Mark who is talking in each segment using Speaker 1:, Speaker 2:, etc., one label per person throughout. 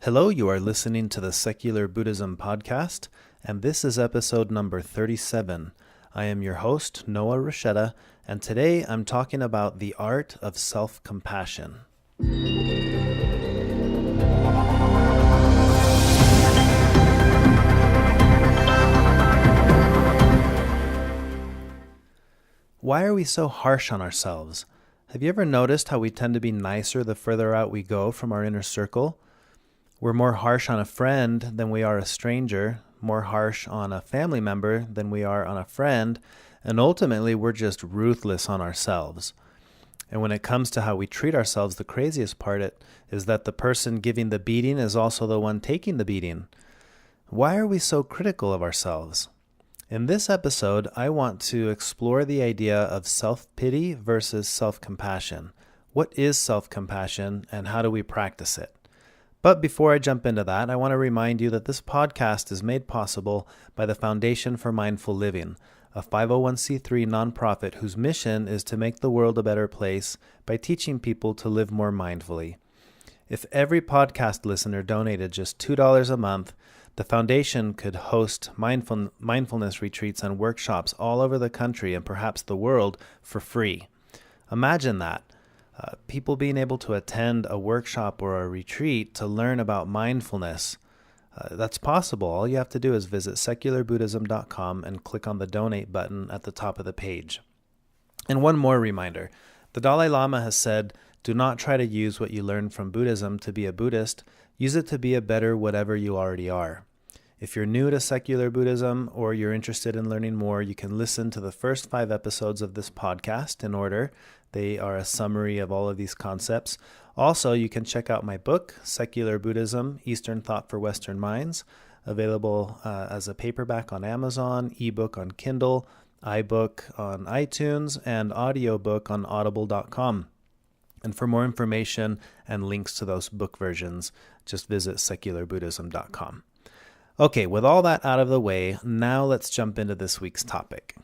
Speaker 1: Hello, you are listening to the Secular Buddhism podcast, and this is episode number 37. I am your host, Noah Rochetta, and today I'm talking about the art of self-compassion. Why are we so harsh on ourselves? Have you ever noticed how we tend to be nicer the further out we go from our inner circle? We're more harsh on a friend than we are a stranger, more harsh on a family member than we are on a friend, and ultimately we're just ruthless on ourselves. And when it comes to how we treat ourselves, the craziest part is that the person giving the beating is also the one taking the beating. Why are we so critical of ourselves? In this episode, I want to explore the idea of self-pity versus self-compassion. What is self-compassion and how do we practice it? But before I jump into that, I want to remind you that this podcast is made possible by the Foundation for Mindful Living, a 501c3 nonprofit whose mission is to make the world a better place by teaching people to live more mindfully. If every podcast listener donated just $2 a month, the foundation could host mindfulness retreats and workshops all over the country and perhaps the world for free. Imagine that. People being able to attend a workshop or a retreat to learn about mindfulness. That's possible. All you have to do is visit secularbuddhism.com and click on the donate button at the top of the page. And one more reminder. The Dalai Lama has said, do not try to use what you learn from Buddhism to be a Buddhist. Use it to be a better whatever you already are. If you're new to secular Buddhism or you're interested in learning more, you can listen to the first 5 episodes of this podcast in order. They are a summary of all of these concepts. Also, you can check out my book, Secular Buddhism, Eastern Thought for Western Minds, available as a paperback on Amazon, ebook on Kindle, iBook on iTunes, and audiobook on audible.com. And for more information and links to those book versions, just visit secularbuddhism.com. Okay, with all that out of the way, now let's jump into this week's topic.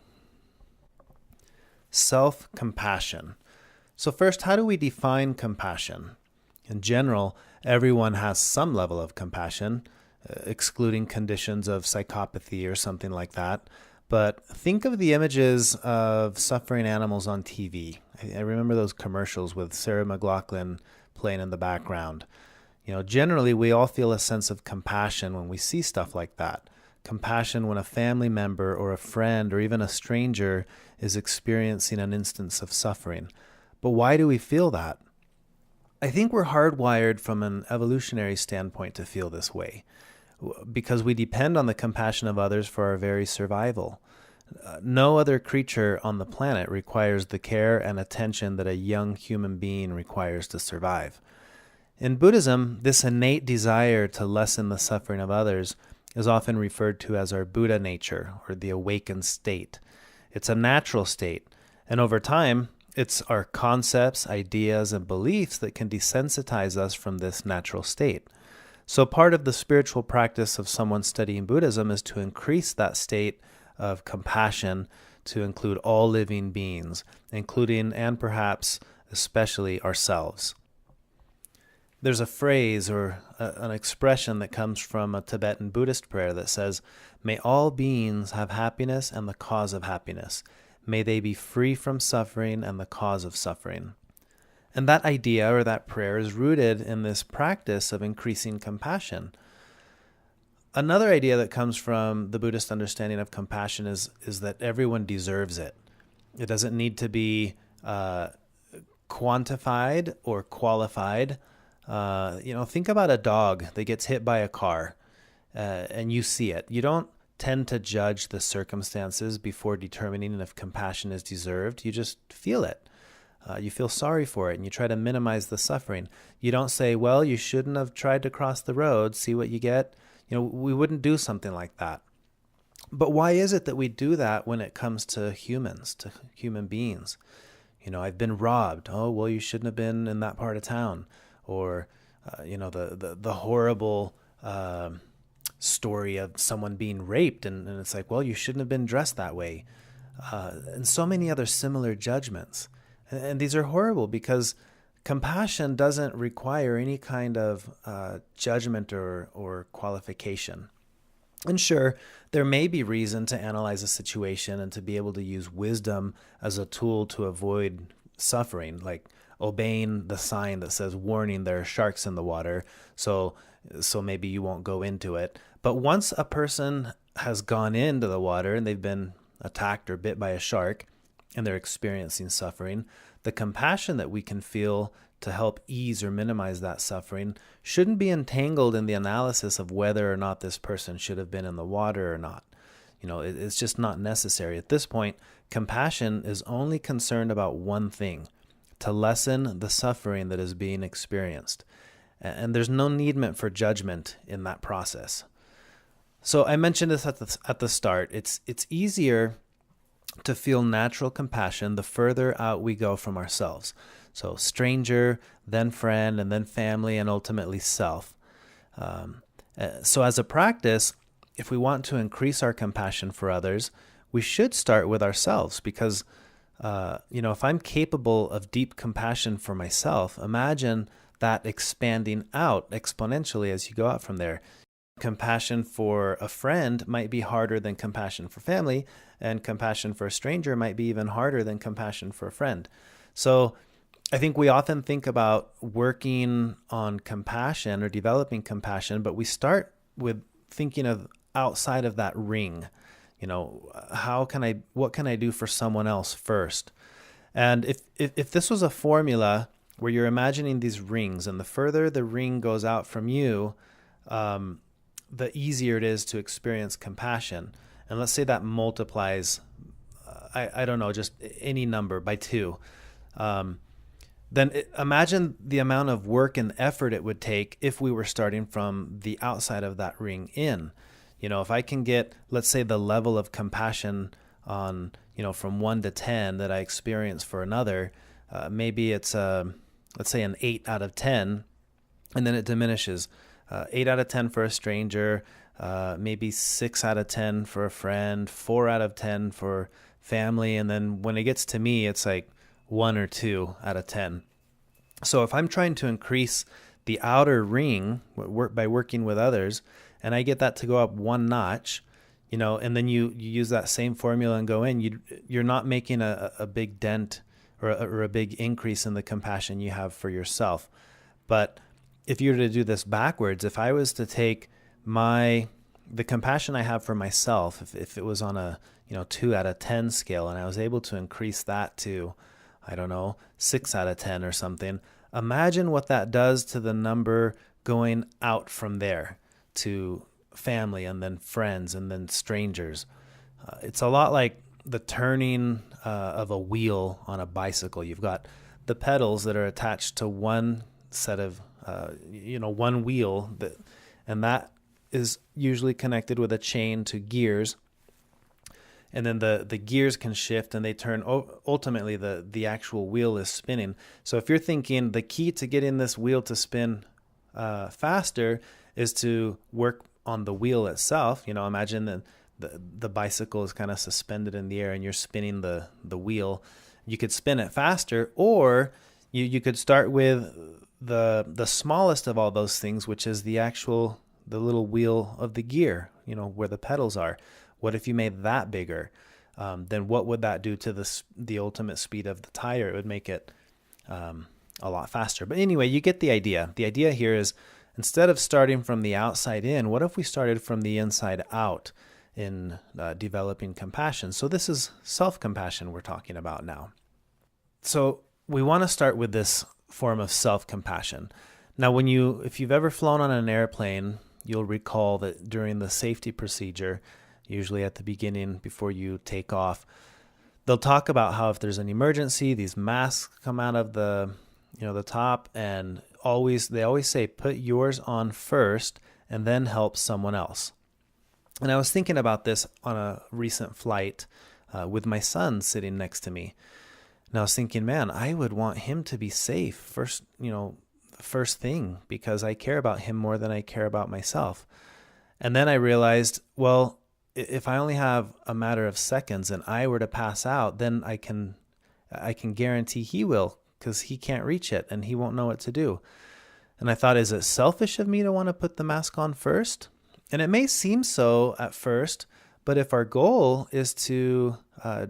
Speaker 1: Self-compassion. So first, how do we define compassion? In general, everyone has some level of compassion, excluding conditions of psychopathy or something like that. But think of the images of suffering animals on TV. I remember those commercials with Sarah McLachlan playing in the background. Generally, we all feel a sense of compassion when we see stuff like that. Compassion when a family member or a friend or even a stranger is experiencing an instance of suffering. But why do we feel that? I think we're hardwired from an evolutionary standpoint to feel this way, because we depend on the compassion of others for our very survival. No other creature on the planet requires the care and attention that a young human being requires to survive. In Buddhism, this innate desire to lessen the suffering of others is often referred to as our Buddha nature, or the awakened state. It's a natural state, and over time, it's our concepts, ideas, and beliefs that can desensitize us from this natural state. So part of the spiritual practice of someone studying Buddhism is to increase that state of compassion to include all living beings, including and perhaps especially ourselves. There's a phrase or an expression that comes from a Tibetan Buddhist prayer that says, "May all beings have happiness and the cause of happiness. May they be free from suffering and the cause of suffering." And that idea or that prayer is rooted in this practice of increasing compassion. Another idea that comes from the Buddhist understanding of compassion is that everyone deserves it. It doesn't need to be quantified or qualified. Think about a dog that gets hit by a car and you see it. You don't tend to judge the circumstances before determining if compassion is deserved. You just feel it. You feel sorry for it and you try to minimize the suffering. You don't say, well, you shouldn't have tried to cross the road. See what you get. We wouldn't do something like that. But why is it that we do that when it comes to humans, to human beings? I've been robbed. Oh, well, you shouldn't have been in that part of town. Or, the horrible story of someone being raped. And it's like, well, you shouldn't have been dressed that way. And so many other similar judgments. And these are horrible because Compassion doesn't require any kind of judgment or qualification. And sure, there may be reason to analyze a situation and to be able to use wisdom as a tool to avoid suffering, like obeying the sign that says, warning, there are sharks in the water. So maybe you won't go into it. But once a person has gone into the water and they've been attacked or bit by a shark and they're experiencing suffering, the compassion that we can feel to help ease or minimize that suffering shouldn't be entangled in the analysis of whether or not this person should have been in the water or not. It's just not necessary. At this point, compassion is only concerned about one thing: to lessen the suffering that is being experienced. And there's no need for judgment in that process. So I mentioned this at the start. It's easier to feel natural compassion the further out we go from ourselves. So stranger, then friend, and then family, and ultimately self. So as a practice, if we want to increase our compassion for others, we should start with ourselves because, if I'm capable of deep compassion for myself, imagine that expanding out exponentially as you go out from there. Compassion for a friend might be harder than compassion for family, and compassion for a stranger might be even harder than compassion for a friend. So I think we often think about working on compassion or developing compassion, but we start with thinking of outside of that ring. What can I do for someone else first? And if this was a formula where you're imagining these rings, and the further the ring goes out from you, the easier it is to experience compassion. And let's say that multiplies, I don't know, just any number by 2. Then imagine the amount of work and effort it would take if we were starting from the outside of that ring in. If I can get, let's say, the level of compassion on, from 1 to 10 that I experience for another, maybe it's, let's say, an 8 out of 10, and then it diminishes. 8 out of 10 for a stranger, maybe 6 out of 10 for a friend, 4 out of 10 for family, and then when it gets to me, it's like 1 or 2 out of 10. So if I'm trying to increase the outer ring by working with others, and I get that to go up 1 notch, and then you use that same formula and go in, you're not making a big dent or a big increase in the compassion you have for yourself. But if you were to do this backwards, if I was to take the compassion I have for myself, if it was on a 2 out of 10 scale, and I was able to increase that to, I don't know, 6 out of 10 or something, imagine what that does to the number going out from there to family and then friends and then strangers. It's a lot like the turning of a wheel on a bicycle. You've got the pedals that are attached to one set of, one wheel, and that is usually connected with a chain to gears. And then the gears can shift and they turn. Ultimately, the actual wheel is spinning. So if you're thinking the key to getting this wheel to spin faster is to work on the wheel itself. Imagine that the bicycle is kind of suspended in the air and you're spinning the wheel. You could spin it faster, or you could start with the smallest of all those things, which is the little wheel of the gear, where the pedals are. What if you made that bigger? Then what would that do to the ultimate speed of the tire? It would make it a lot faster. But anyway, you get the idea. The idea here is, instead of starting from the outside in, what if we started from the inside out in developing compassion? So this is self-compassion we're talking about now. So we want to start with this form of self-compassion. Now, if you've ever flown on an airplane, you'll recall that during the safety procedure, usually at the beginning before you take off, they'll talk about how if there's an emergency, these masks come out of the top, and they always say, put yours on first and then help someone else. And I was thinking about this on a recent flight with my son sitting next to me. And I was thinking, man, I would want him to be safe first thing, because I care about him more than I care about myself. And then I realized, well, if I only have a matter of seconds and I were to pass out, then I can guarantee he will because he can't reach it and he won't know what to do. And I thought, is it selfish of me to want to put the mask on first? And it may seem so at first, but if our goal is to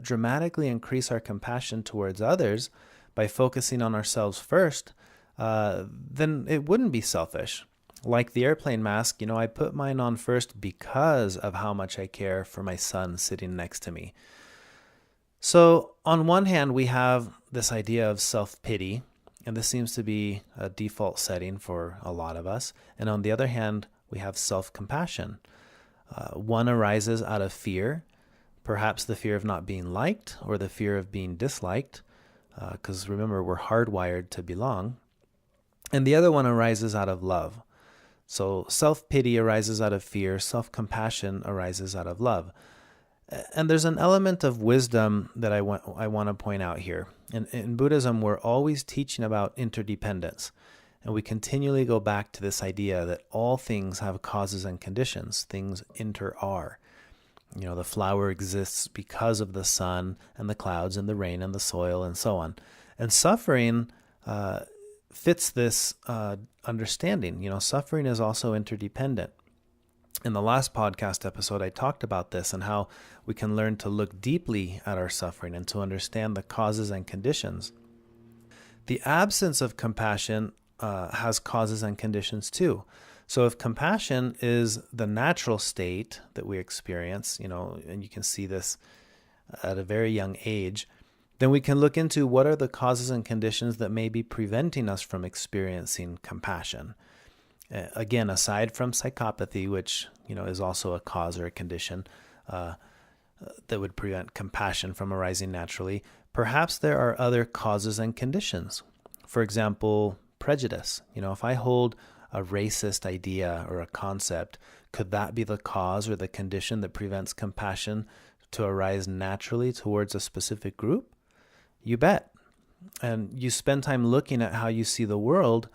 Speaker 1: dramatically increase our compassion towards others by focusing on ourselves first, then it wouldn't be selfish. Like the airplane mask, I put mine on first because of how much I care for my son sitting next to me. So on one hand, we have this idea of self-pity, and this seems to be a default setting for a lot of us. And on the other hand, we have self-compassion. One arises out of fear, perhaps the fear of not being liked or the fear of being disliked, because remember, we're hardwired to belong. And the other one arises out of love. So self-pity arises out of fear, self-compassion arises out of love. And there's an element of wisdom that I want to point out here. In Buddhism, we're always teaching about interdependence. And we continually go back to this idea that all things have causes and conditions. Things inter-are. The flower exists because of the sun and the clouds and the rain and the soil and so on. And suffering fits this understanding. Suffering is also interdependent. In the last podcast episode, I talked about this and how we can learn to look deeply at our suffering and to understand the causes and conditions. The absence of compassion has causes and conditions too. So if compassion is the natural state that we experience, and you can see this at a very young age, then we can look into what are the causes and conditions that may be preventing us from experiencing compassion. Again, aside from psychopathy, which is also a cause or a condition that would prevent compassion from arising naturally, perhaps there are other causes and conditions. For example, prejudice. If I hold a racist idea or a concept, could that be the cause or the condition that prevents compassion to arise naturally towards a specific group? You bet. And you spend time looking at how you see the world,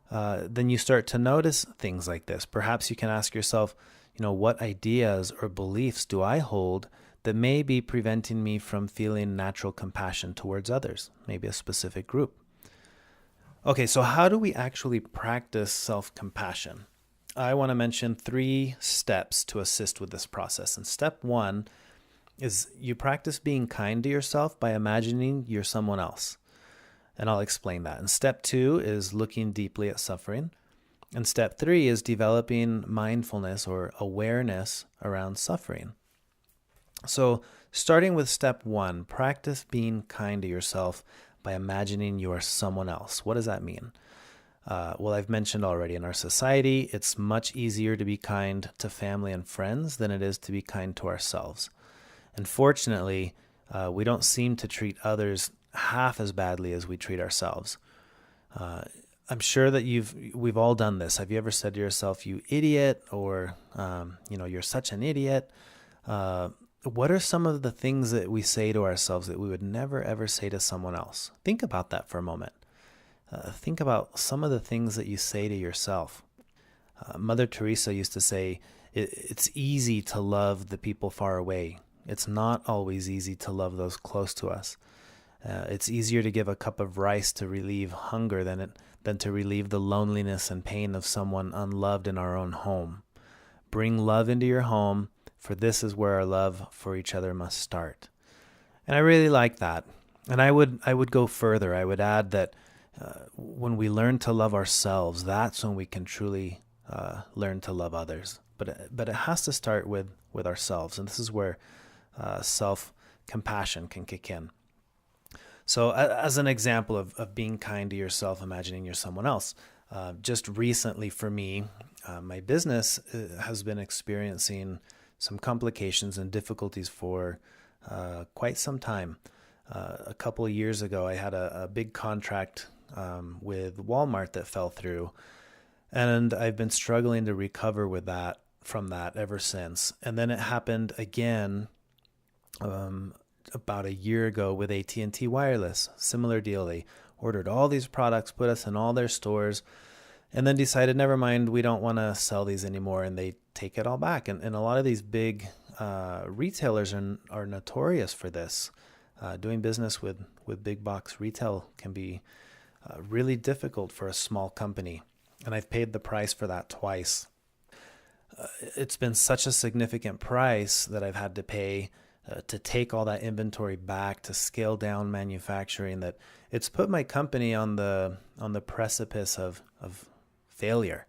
Speaker 1: then you start to notice things like this. Perhaps you can ask yourself, what ideas or beliefs do I hold that may be preventing me from feeling natural compassion towards others, maybe a specific group? Okay, so how do we actually practice self-compassion? I want to mention 3 steps to assist with this process. And step 1 is you practice being kind to yourself by imagining you're someone else. And I'll explain that. And step 2 is looking deeply at suffering. And step 3 is developing mindfulness or awareness around suffering. So starting with step 1, practice being kind to yourself by imagining you are someone else. What does that mean? Well, I've mentioned already, in our society, it's much easier to be kind to family and friends than it is to be kind to ourselves. And fortunately, we don't seem to treat others half as badly as we treat ourselves. I'm sure that we've all done this. Have you ever said to yourself, you idiot, or, you're such an idiot? What are some of the things that we say to ourselves that we would never, ever say to someone else? Think about that for a moment. Think about some of the things that you say to yourself. Mother Teresa used to say, it's easy to love the people far away. It's not always easy to love those close to us. It's easier to give a cup of rice to relieve hunger than to relieve the loneliness and pain of someone unloved in our own home. Bring love into your home, for this is where our love for each other must start. And I really like that. And I would go further. I would add that when we learn to love ourselves, that's when we can truly learn to love others. But it has to start with ourselves, and this is where self-compassion can kick in. So as an example of being kind to yourself, imagining you're someone else, just recently for me, my business has been experiencing some complications and difficulties for quite some time. A couple of years ago, I had a big contract with Walmart that fell through, and I've been struggling to recover from that ever since. And then it happened again about a year ago with AT&T Wireless. Similar deal. They ordered all these products, put us in all their stores, and then decided, never mind, we don't want to sell these anymore, and they take it all back. And a lot of these big retailers are notorious for this. Doing business with big box retail can be really difficult for a small company. And I've paid the price for that twice. It's been such a significant price that I've had to pay to take all that inventory back, to scale down manufacturing, that it's put my company on the precipice of failure.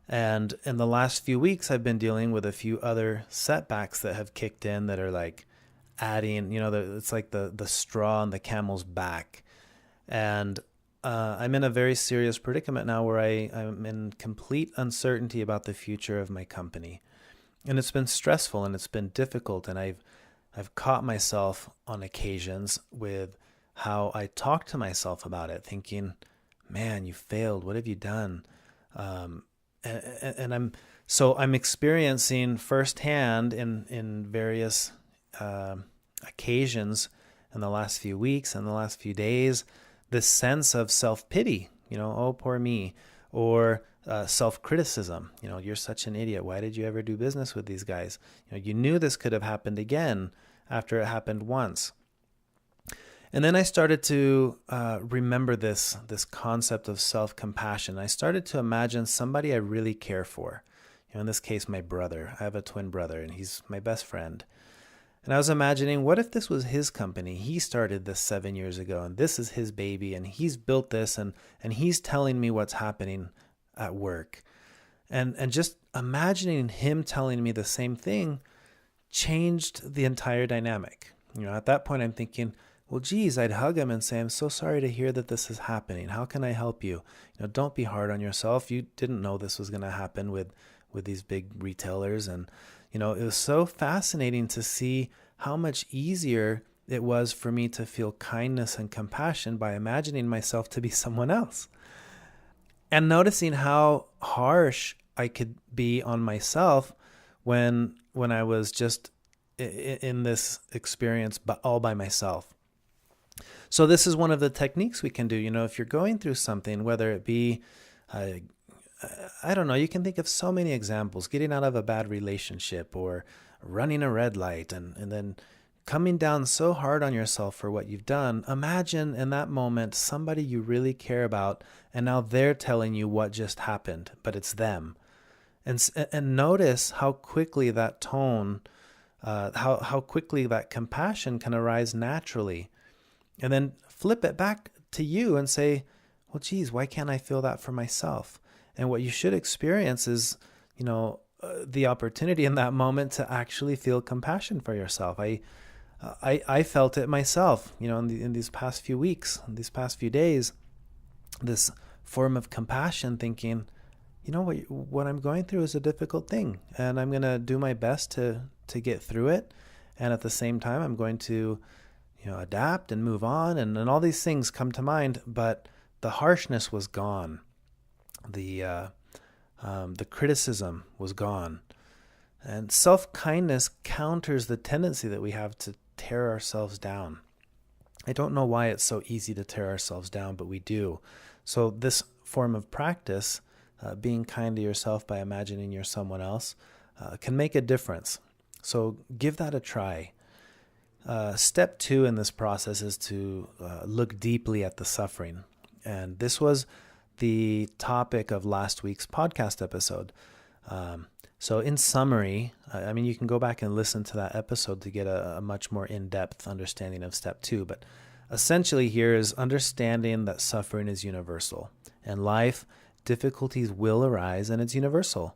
Speaker 1: And in the last few weeks, I've been dealing with a few other setbacks that have kicked in that are like adding, it's like the straw on the camel's back. And I'm in a very serious predicament now where I'm in complete uncertainty about the future of my company. And it's been stressful and it's been difficult. And I've caught myself on occasions with how I talk to myself about it, thinking, man, you failed. What have you done? And I'm experiencing firsthand in various occasions in the last few weeks and the last few days, this sense of self-pity, oh, poor me, or self-criticism. You're such an idiot. Why did you ever do business with these guys? You knew this could have happened again after it happened once. And then I started to remember this concept of self-compassion. I started to imagine somebody I really care for. In this case, my brother. I have a twin brother, and he's my best friend. And I was imagining, what if this was his company? He started this 7 years ago, and this is his baby, and he's built this, and he's telling me what's happening at work. And just imagining him telling me the same thing changed the entire dynamic. At that point, I'm thinking, well, geez, I'd hug him and say, I'm so sorry to hear that this is happening. How can I help you? Don't be hard on yourself. You didn't know this was going to happen with these big retailers. And, it was so fascinating to see how much easier it was for me to feel kindness and compassion by imagining myself to be someone else. And noticing how harsh I could be on myself when I was just in this experience all by myself. So this is one of the techniques we can do. If you're going through something, whether it be, I don't know, you can think of so many examples, getting out of a bad relationship or running a red light and then coming down so hard on yourself for what you've done. Imagine in that moment somebody you really care about, and now they're telling you what just happened, but it's them. And notice how quickly that tone, how quickly that compassion can arise naturally. And then flip it back to you and say, well, geez, why can't I feel that for myself? And what you should experience is, the opportunity in that moment to actually feel compassion for yourself. I felt it myself, in these past few weeks, in these past few days, this form of compassion, thinking, what I'm going through is a difficult thing, and I'm going to do my best to get through it. And at the same time, I'm going to adapt and move on, and all these things come to mind, but the harshness was gone. The criticism was gone. And self-kindness counters the tendency that we have to tear ourselves down. I don't know why it's so easy to tear ourselves down, but we do. So this form of practice, being kind to yourself by imagining you're someone else, can make a difference. So give that a try. Step 2 in this process is to look deeply at the suffering. And this was the topic of last week's podcast episode. So in summary, you can go back and listen to that episode to get a much more in-depth understanding of step 2. But essentially here is understanding that suffering is universal. In life, difficulties will arise, and it's universal.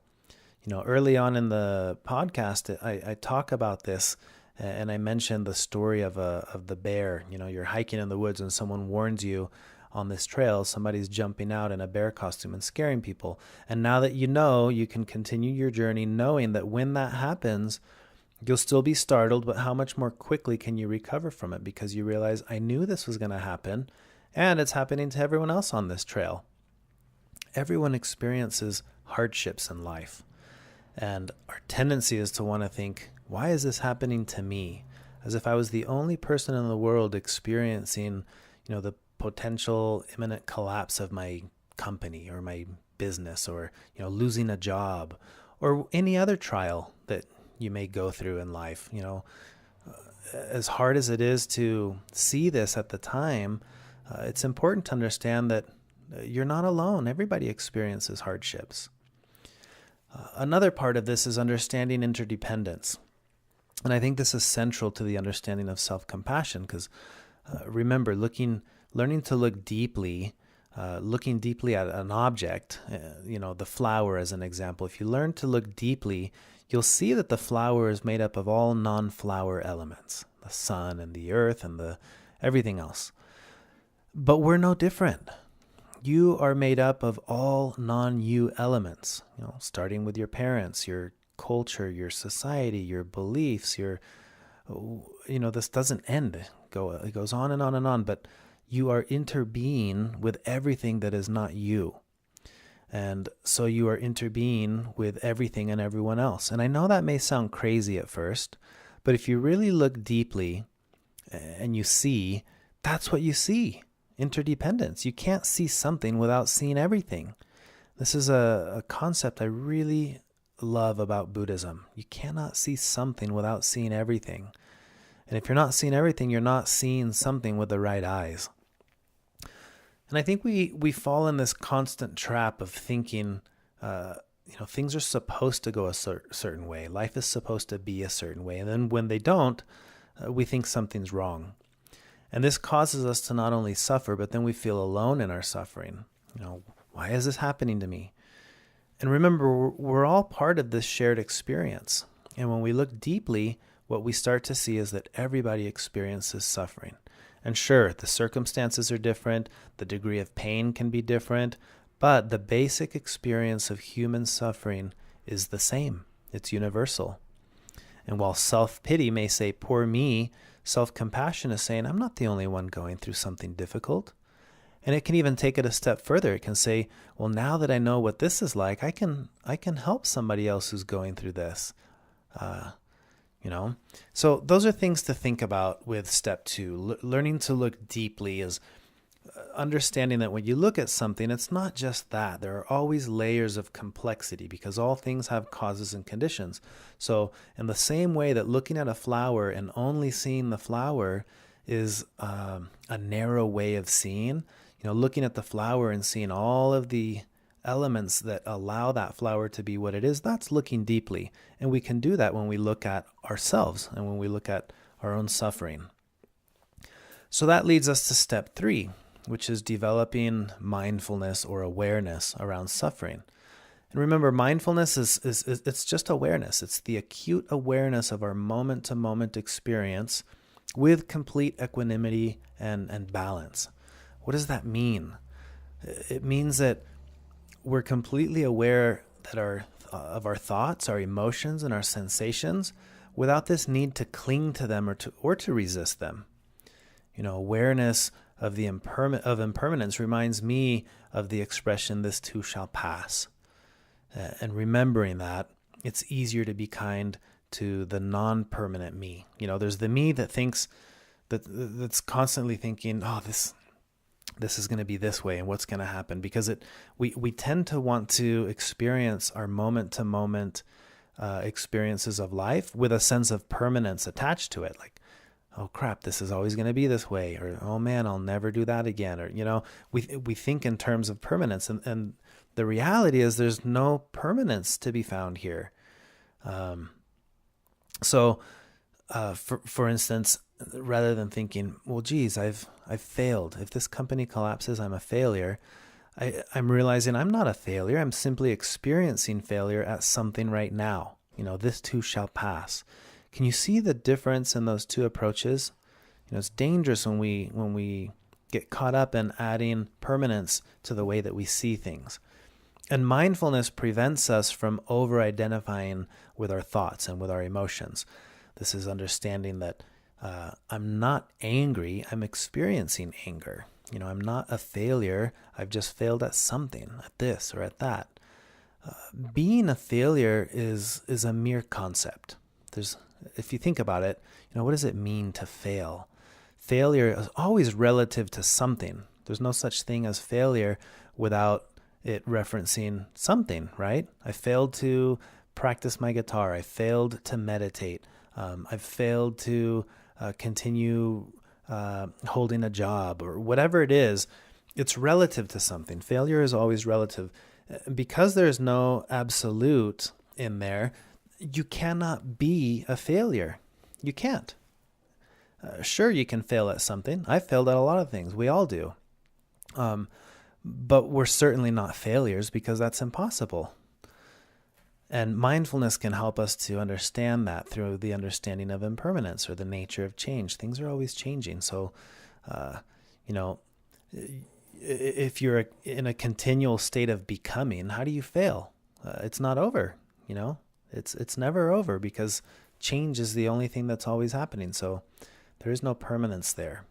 Speaker 1: Early on in the podcast, I talk about this. And I mentioned the story of the bear. You're hiking in the woods and someone warns you on this trail, somebody's jumping out in a bear costume and scaring people. And now that you can continue your journey knowing that when that happens, you'll still be startled, but how much more quickly can you recover from it? Because you realize, I knew this was going to happen, and it's happening to everyone else on this trail. Everyone experiences hardships in life. And our tendency is to want to think, why is this happening to me? As if I was the only person in the world experiencing, the potential imminent collapse of my company or my business, or, losing a job, or any other trial that you may go through in life. as hard as it is to see this at the time, it's important to understand that you're not alone. Everybody experiences hardships. Another part of this is understanding interdependence. And I think this is central to the understanding of self-compassion because remember, learning to look deeply, looking deeply at an object, the flower as an example. If you learn to look deeply, you'll see that the flower is made up of all non-flower elements, the sun and the earth and everything else. But we're no different. You are made up of all non-you elements, starting with your parents, your culture, your society, your beliefs, this doesn't end. It goes on and on and on, but you are interbeing with everything that is not you. And so you are interbeing with everything and everyone else. And I know that may sound crazy at first, but if you really look deeply and you see, that's what you see. Interdependence. You can't see something without seeing everything. This is a concept I really love about Buddhism. You cannot see something without seeing everything. And if you're not seeing everything, you're not seeing something with the right eyes. And I think we fall in this constant trap of thinking, things are supposed to go a certain way. Life is supposed to be a certain way. And then when they don't, we think something's wrong. And this causes us to not only suffer, but then we feel alone in our suffering. Why is this happening to me? And remember, we're all part of this shared experience. And when we look deeply, what we start to see is that everybody experiences suffering. And sure, the circumstances are different, the degree of pain can be different, but the basic experience of human suffering is the same. It's universal. And while self-pity may say, poor me, self-compassion is saying, I'm not the only one going through something difficult. And it can even take it a step further. It can say, well, now that I know what this is like, I can help somebody else who's going through this. So those are things to think about with step 2. Learning to look deeply is understanding that when you look at something, it's not just that. There are always layers of complexity because all things have causes and conditions. So in the same way that looking at a flower and only seeing the flower is a narrow way of seeing, looking at the flower and seeing all of the elements that allow that flower to be what it is, that's looking deeply. And we can do that when we look at ourselves and when we look at our own suffering. So that leads us to step 3, which is developing mindfulness or awareness around suffering. And remember, mindfulness is it's just awareness. It's the acute awareness of our moment-to-moment experience with complete equanimity and balance. What does that mean? It means that we're completely aware that of our thoughts, our emotions, and our sensations without this need to cling to them or to resist them. Awareness of impermanence reminds me of the expression, this too shall pass. And remembering that, it's easier to be kind to the non-permanent me. There's the me that thinks that's constantly thinking, oh, this is going to be this way and what's going to happen, because we tend to want to experience our moment-to-moment experiences of life with a sense of permanence attached to it. Like, oh crap, this is always going to be this way, or oh man, I'll never do that again, or we think in terms of permanence, and the reality is there's no permanence to be found here. So for instance, rather than thinking, well, geez, I've failed. If this company collapses, I'm a failure. I'm realizing I'm not a failure. I'm simply experiencing failure at something right now. This too shall pass. Can you see the difference in those two approaches? It's dangerous when we get caught up in adding permanence to the way that we see things. And mindfulness prevents us from over-identifying with our thoughts and with our emotions. This is understanding that I'm not angry, I'm experiencing anger. I'm not a failure, I've just failed at something, at this or at that. Being a failure is a mere concept. If you think about it, what does it mean to fail? Failure is always relative to something. There's no such thing as failure without it referencing something, right? I failed to practice my guitar. I failed to meditate. I've failed to continue holding a job, or whatever it is. It's relative to something. Failure is always relative. Because there's no absolute in there, you cannot be a failure. You can't. Sure, you can fail at something. I failed at a lot of things. We all do. But we're certainly not failures, because that's impossible. And mindfulness can help us to understand that through the understanding of impermanence, or the nature of change. Things are always changing. So, if you're in a continual state of becoming, how do you fail? It's not over, it's never over, because change is the only thing that's always happening. So there is no permanence there.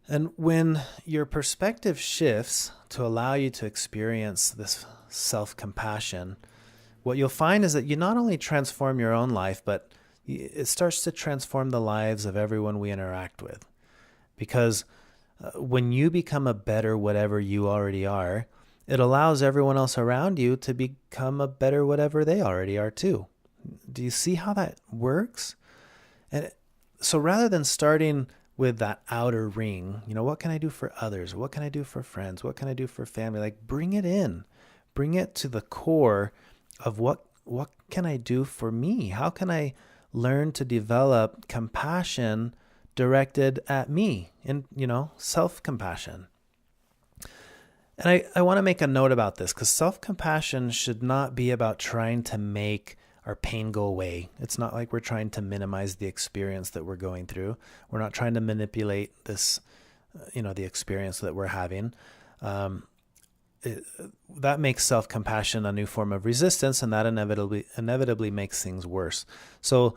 Speaker 1: And when your perspective shifts to allow you to experience this self-compassion, what you'll find is that you not only transform your own life, but it starts to transform the lives of everyone we interact with. Because when you become a better whatever you already are, it allows everyone else around you to become a better whatever they already are too. Do you see how that works? And so rather than starting with that outer ring, what can I do for others? What can I do for friends? What can I do for family? Like, bring it in. Bring it to the core of what can I do for me? How can I learn to develop compassion directed at me, and self-compassion. And I want to make a note about this, because self-compassion should not be about trying to make our pain go away. It's not like we're trying to minimize the experience that we're going through. We're not trying to manipulate this, the experience that we're having. That makes self-compassion a new form of resistance, and that inevitably makes things worse. So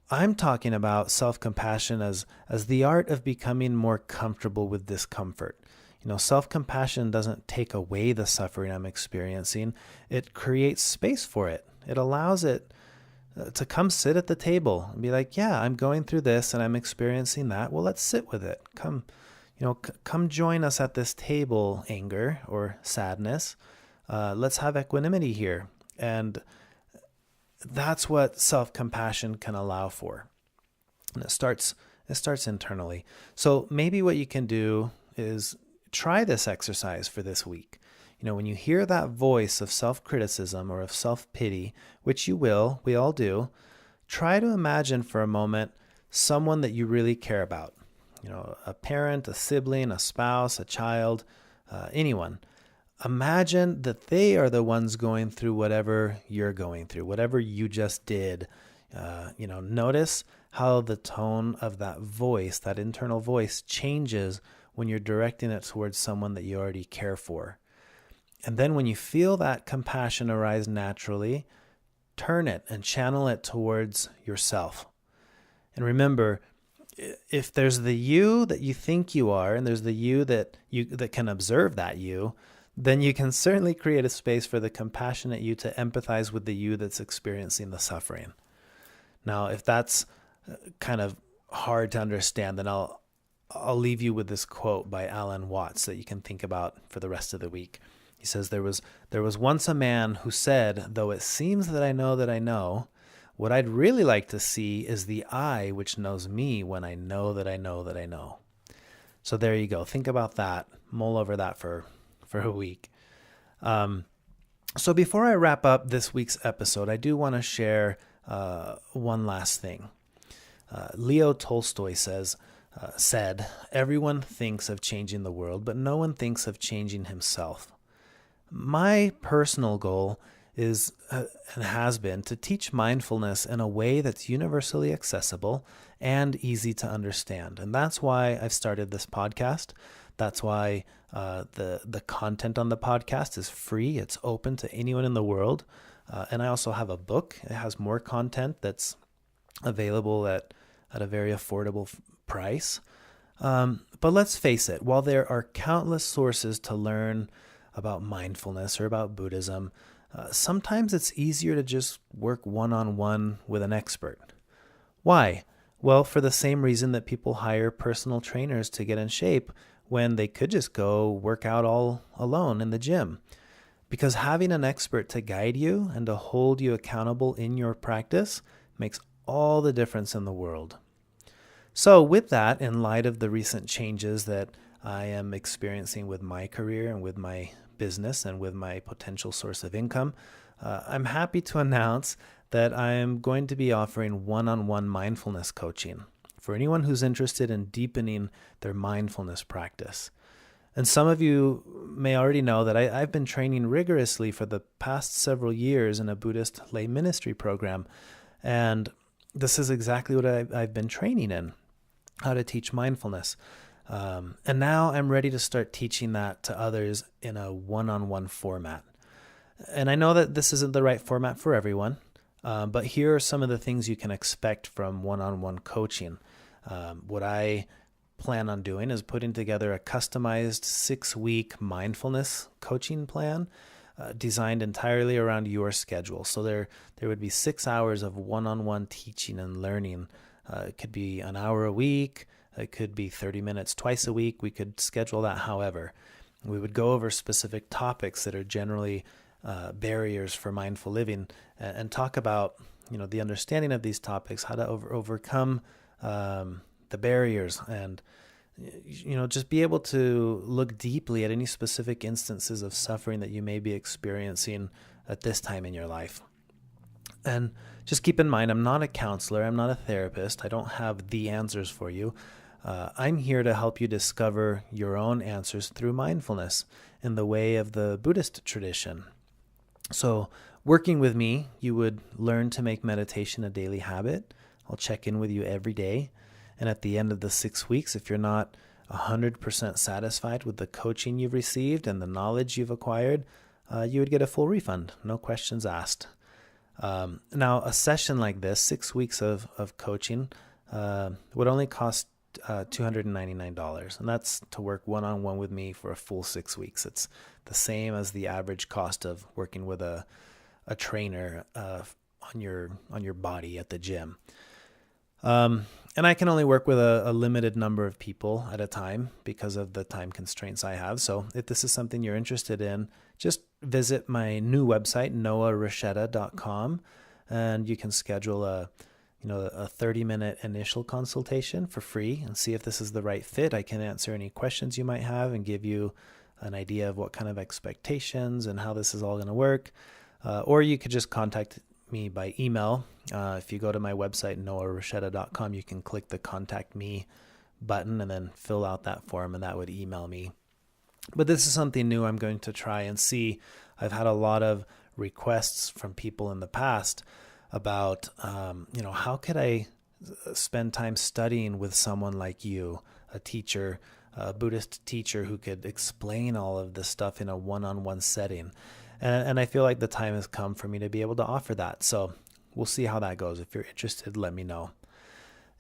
Speaker 1: I'm talking about self-compassion as the art of becoming more comfortable with discomfort. Self-compassion doesn't take away the suffering I'm experiencing. It creates space for it. It allows it to come sit at the table and be like, yeah, I'm going through this and I'm experiencing that. Well, let's sit with it. Come join us at this table, anger or sadness. Let's have equanimity here. And that's what self-compassion can allow for. And it starts internally. So maybe what you can do is try this exercise for this week. When you hear that voice of self-criticism or of self-pity, which you will, we all do, try to imagine for a moment someone that you really care about. A parent, a sibling, a spouse, a child, anyone. Imagine that they are the ones going through whatever you're going through, whatever you just did. Notice how the tone of that voice, that internal voice, changes when you're directing it towards someone that you already care for. And then when you feel that compassion arise naturally, turn it and channel it towards yourself. And remember, if there's the you that you think you are, and there's the you that can observe that you, then you can certainly create a space for the compassionate you to empathize with the you that's experiencing the suffering. Now, if that's kind of hard to understand, then I'll leave you with this quote by Alan Watts that you can think about for the rest of the week. He says, there was once a man who said, though it seems that I know, what I'd really like to see is the I which knows me when I know that I know that I know. So there you go. Think about that. Mull over that for a week. So before I wrap up this week's episode, I do want to share one last thing. Leo Tolstoy said, everyone thinks of changing the world, but no one thinks of changing himself. My personal goal is and has been to teach mindfulness in a way that's universally accessible and easy to understand. And that's why I've started this podcast. That's why the content on the podcast is free. It's open to anyone in the world. And I also have a book. It has more content that's available at a very affordable price. But let's face it, while there are countless sources to learn about mindfulness or about Buddhism, sometimes it's easier to just work one-on-one with an expert. Why? Well, for the same reason that people hire personal trainers to get in shape when they could just go work out all alone in the gym. Because having an expert to guide you and to hold you accountable in your practice makes all the difference in the world. So with that, in light of the recent changes that I am experiencing with my career and with my business and with my potential source of income, I'm happy to announce that I am going to be offering one-on-one mindfulness coaching for anyone who's interested in deepening their mindfulness practice. And some of you may already know that I've been training rigorously for the past several years in a Buddhist lay ministry program. And this is exactly what I've been training in, how to teach mindfulness. And now I'm ready to start teaching that to others in a one-on-one format. And I know that this isn't the right format for everyone, but here are some of the things you can expect from one-on-one coaching. What I plan on doing is putting together a customized 6-week mindfulness coaching plan designed entirely around your schedule. So there would be 6 hours of one-on-one teaching and learning. It could be an hour a week. It could be 30 minutes twice a week. We could schedule that however. We would go over specific topics that are generally barriers for mindful living and talk about, the understanding of these topics, how to overcome the barriers, and just be able to look deeply at any specific instances of suffering that you may be experiencing at this time in your life. And just keep in mind, I'm not a counselor, I'm not a therapist, I don't have the answers for you. I'm here to help you discover your own answers through mindfulness in the way of the Buddhist tradition. So working with me, you would learn to make meditation a daily habit. I'll check in with you every day. And at the end of the 6 weeks, if you're not 100% satisfied with the coaching you've received and the knowledge you've acquired, you would get a full refund, no questions asked. Now, a session like this, 6 weeks of coaching, would only cost $299. And that's to work one-on-one with me for a full 6 weeks. It's the same as the average cost of working with a trainer on your body at the gym. And I can only work with a limited number of people at a time because of the time constraints I have. So if this is something you're interested in, just visit my new website, noahrasheta.com, and you can schedule a 30-minute initial consultation for free and see if this is the right fit. I can answer any questions you might have and give you an idea of what kind of expectations and how this is all going to work. Or you could just contact me by email. If you go to my website, noahrasheta.com, you can click the Contact Me button and then fill out that form, and that would email me. But this is something new I'm going to try and see. I've had a lot of requests from people in the past about, how could I spend time studying with someone like you, a teacher, a Buddhist teacher who could explain all of this stuff in a one-on-one setting. And I feel like the time has come for me to be able to offer that. So we'll see how that goes. If you're interested, let me know.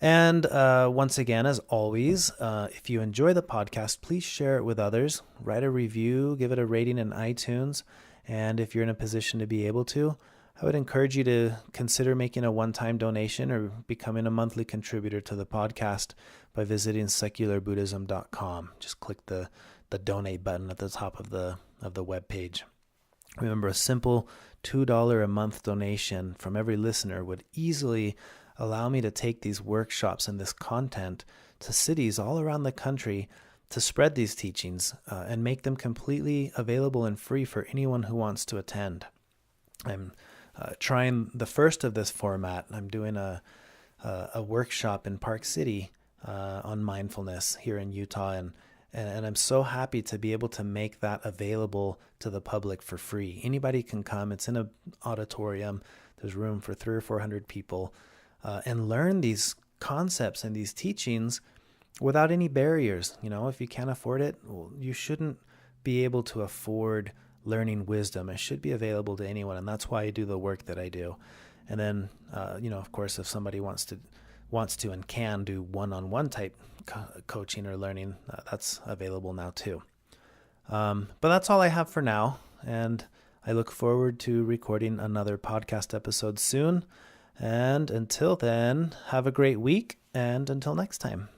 Speaker 1: And once again, as always, if you enjoy the podcast, please share it with others. Write a review, give it a rating in iTunes. And if you're in a position to be able to, I would encourage you to consider making a one-time donation or becoming a monthly contributor to the podcast by visiting secularbuddhism.com. Just click the donate button at the top of the webpage. Remember, a simple $2 a month donation from every listener would easily allow me to take these workshops and this content to cities all around the country to spread these teachings and make them completely available and free for anyone who wants to attend. I'm trying the first of this format. I'm doing a workshop in Park City on mindfulness here in Utah, and I'm so happy to be able to make that available to the public for free. Anybody can come. It's in an auditorium. There's room for 300 or 400 people and learn these concepts and these teachings without any barriers. If you can't afford it, well, you shouldn't be able to afford learning wisdom. It should be available to anyone, and that's why I do the work that I do. And then, of course, if somebody wants to and can do one-on-one type coaching or learning, that's available now too. But that's all I have for now, and I look forward to recording another podcast episode soon. And until then, have a great week, and until next time.